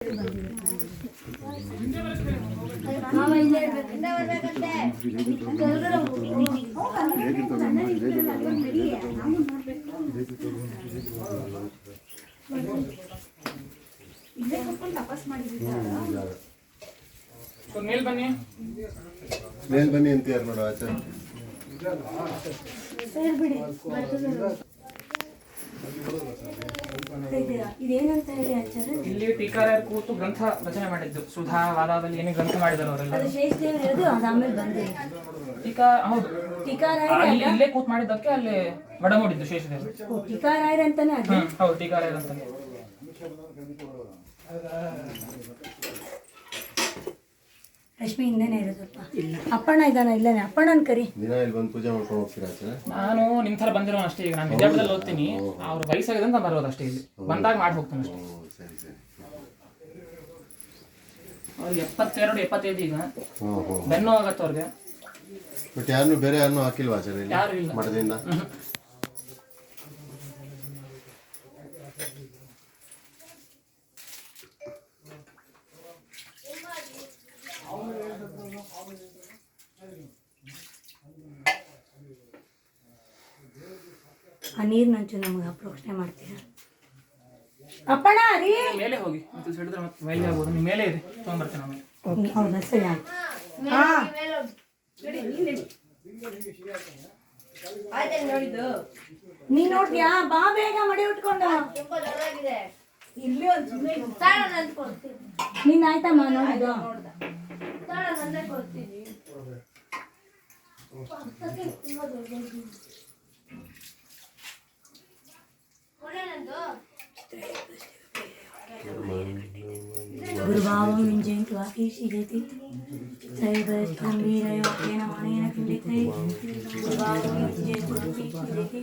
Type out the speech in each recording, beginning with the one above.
ಮೇಲ್ ಬನ್ನಿ ಅಂತ ಯಾರು ನೋಡ ಆಚೆ ಇಲ್ಲಿ ಟೀಕಾರ ಕೂತು ಗ್ರಂಥ ರಚನೆ ಮಾಡಿದ್ದು ಸುಧಾ ವಾದಾವಲಿ ಏನೇ ಗ್ರಂಥ ಮಾಡಿದ್ರು ಅವರೆಲ್ಲ ಟೀಕಾ ಹೌದು ಇಲ್ಲೇ ಕೂತ್ ಮಾಡಿದ್ದಕ್ಕೆ ಅಲ್ಲಿ ಒಡಮೂಡಿದ್ದು ಶೇಷದೇವರು ಟೀಕಾರಾಯರ್ ಅಂತಾನೆ ಹೌದು ಟೀಕಾರಾಯರ್ ಅಂತಾನೆ. ರಶ್ಮಿ ಹಿಂದೆನೇ ಇರೋದಪ್ಪ. ಇಲ್ಲ ಅಪ್ಪಣ್ಣ ಇದ್ದಾನ ಇಲ್ಲನೇ ಅಪ್ಪಣ್ಣನ ಕರಿ. ದಿನ ಇಲ್ಲಿ ಬಂದು ಪೂಜೆ ಮಾಡ್ಕೊಂಡು ಹೋಗ್ತೀರಾ? ನಾನು ನಿಮ್ ಥರ ಬಂದಿರೋ ಅಷ್ಟೇ. ಈಗ ನಾನು ವಿದ್ಯಾಪೀಠದಲ್ಲಿ ಓದ್ತೀನಿ, ಅವ್ರು ವಯಸ್ಸಾಗಿದೆ ಅಂತ ಬರೋದು ಅಷ್ಟೇ. ಇಲ್ಲಿ ಬಂದಾಗ ಮಾಡಿ ಹೋಗ್ತೀನಿ ಅಷ್ಟೇ. ಅವ್ರು 72 75 ಈಗ ಬೆನ್ನು ಆಗತ್ತೆ ಅವ್ರಿಗೆ. ಬಟ್ ಯಾರನ್ನು ಬೇರೆ ಯಾರನ್ನು ಹಾಕಿಲ್ವಾ ಆಚಾರ್ಯ? ಯಾರು ಇಲ್ಲ ಮಠದಿಂದ. ಆ ನೀರು ನಂಚು ನಮಗೆ ಅಪ್ರೋಕ್ಷಣೆ ಮಾಡ್ತೀರಾ ಅಪ್ಪಣ್ಣ? ರೀ ಮೇಲೆ ಹೋಗಿ ಹಿಡಿದ್ರೆ ಮತ್ತೆ ಮೇಲೆ ಆಗ್ಬೋದು. ನೀವು ಮೇಲೆ ಇದೆ ತೊಗೊಂಡ್ಬರ್ತೀನಿ ಆಮೇಲೆ. ಹೌದಾ, ಸರಿ ಆಯ್ತು. ನೀ ನೋಡ್ತೀಯಾ? ಬಾ ಬೇಗ ಮಡಿ ಉಟ್ಕೊಂಡು. ನೀನ್ ಆಯ್ತಮ್ಮ ನೋಡಿದ್ದು? गुरुभावं विञ्जयन्त्वापि शीलति त्रैवस्तम्भीरयोगेन मानेन खण्डिते गुरुभावं विञ्जयन्त्वापि शीलति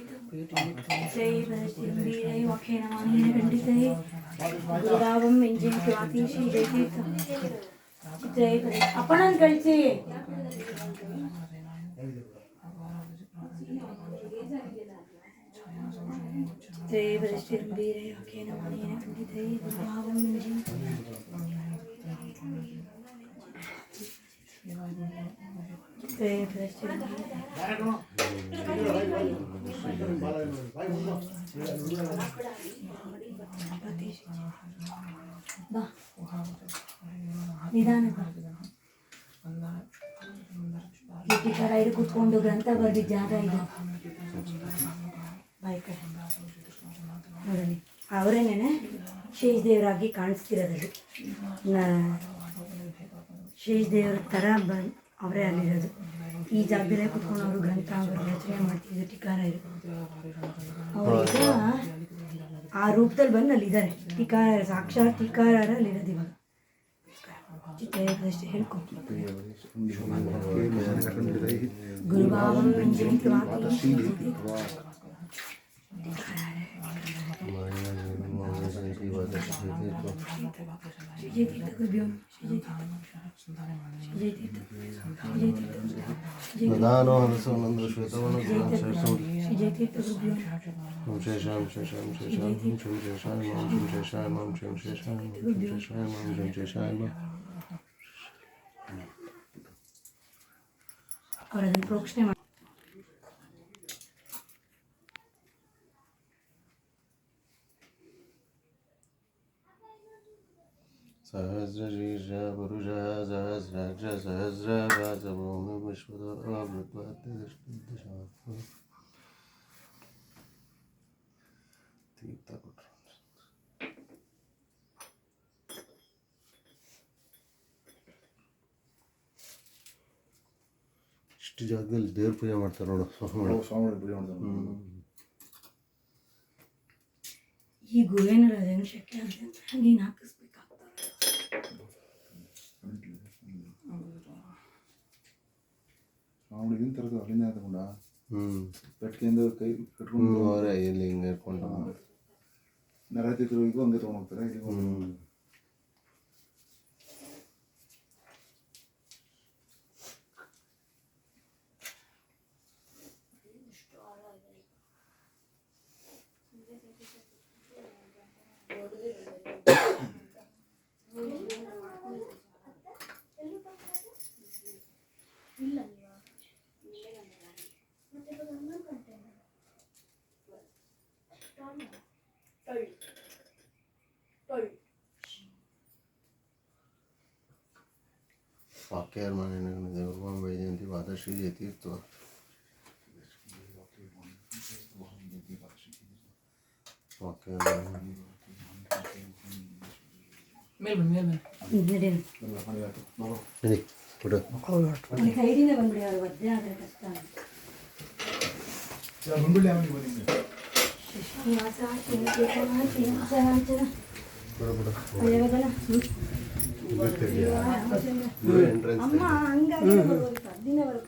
त्रैवस्तम्भीरयोगेन मानेन खण्डिते गुरुभावं विञ्जयन्त्वापि शीलति अपणन कळिसि त्रैवस्तम्भीरयोगेन मानेन खण्डिते गुरुभावं ನಿಧಾನ ಟೀಕಾರಾಯರು ಕೂತ್ಕೊಂಡು ಗ್ರಂಥ ಬರೆದಿದ್ದ ಜಾಗ ಇದು. ಬಾಯ್ ಕಡೆ ನೋಡಲಿ, ಅವರೇನೇನೆ ಶೇಷದೇವರಾಗಿ ಕಾಣಿಸ್ತಿರೋದು. ಶೇಷದೇವ್ರ ಥರ ಅವರೇ ಅಲ್ಲಿರೋದು. ಈ ಜಾಗದಲ್ಲೇ ಕುತ್ಕೊಂಡು ಅವರು ಗ್ರಂಥ ರಚನೆ ಮಾಡ್ತಿದ್ರು ಟೀಕಾರಾಯರು. ಅವ್ರೀಗ ಆ ರೂಪದಲ್ಲಿ ಬಂದು ಅಲ್ಲಿದ್ದಾರೆ. ಟೀಕಾರ ಸಾಕ್ಷಾತ್ ಟೀಕಾರಾರ ಅಲ್ಲಿರೋದು ಇವಾಗ. ಚಿತ್ರ ಹೇಳ್ಕೊ. ಗುರುಭಾವಂ ನದಾನೋ ಹನಸೋನಂದ್ರ ಶ್ವೇತವನು ಶೇಷಾಂ ಶೇಷಾಂ ಶೇಷಾಂ ಶಂ ಶೇಷಾಯ ಮಾಂ ಶಂ ಶೇಷಾಯ ಮಾಂ ಶಂ ಶೇಷಾಯ ಮಾಂ ಶಂ ಶೇಷಾಯ ಮಾಂ ಶಂ ಶೇಷಾಯ ಮಾಂ. ಅವರದನ್ನು ಪ್ರೋಕ್ಷಣೆ ಮಾಡಿ ಸಹಸ್ರಶೀರ್ಷ ಪುರುಷ ಸಹಸ್ರಾಕ್ಷ ಸಹಸ್ರಪಾದ ಭೂಮಿ ವಿಶ್ವದ ತೀರ್ಥ ಕೊಟ್ಟರು. ಇಷ್ಟು ಜಾಗದಲ್ಲಿ ದೇವ್ರ ಪೂಜೆ ಮಾಡ್ತಾರೆ ನೋಡು. ಸ್ವಾಮಿ ಪೂಜೆ ಮಾಡ್ತಾರೆ. ಈ ಗುರುವೇನರ ಅದೇನು ಶಕ್ಯ ಅಂತ ನೀನು ಹಾಕಿಸ್ಬೇಕಾಗ್ತದೆ. ಸ್ವಾಮಿ ತರದು ಅಲ್ಲಿಂದ ತಗೊಂಡ ಪೆಟ್ಟಿಗೆಯಿಂದ ಕೈ ಕಟ್ಕೊಂಡು ಅವರೇ ಇಲ್ಲಿ ಹಿಂಗೆ ಇಟ್ಕೊಂಡು ನರತಿಗೂ ಹಂಗೆ ತೊಗೊಂಡು ಹೋಗ್ತಾರೆ. ವಾಕ್ಯರ್ಮಾನ ದೇವರ್ವಾಂ ವೈಜಯಂತಿ ವಾದಶ್ರೀ ಜಯತೀರ್ಥ ವಾಕ್ಯರ್ಮಾನ ಮೇಲ್ ಬನ್ನಿ ನಡಿ ನಡಿ ಕೊಡು ಒಂದು ಸೈಡಿಂದ ಬಂದ್ಬಿಡಿ ಅವ್ರು ಒದ್ದೆ ಆದರೆ ಕಷ್ಟ ಶ್ರೀನಿವಾಸ ಎಂಟ್ರೆನ್ಸ್ ಅಮ್ಮ ಹಂಗಾಗಿ ಬರ್ಬೋದು 10 ದಿನ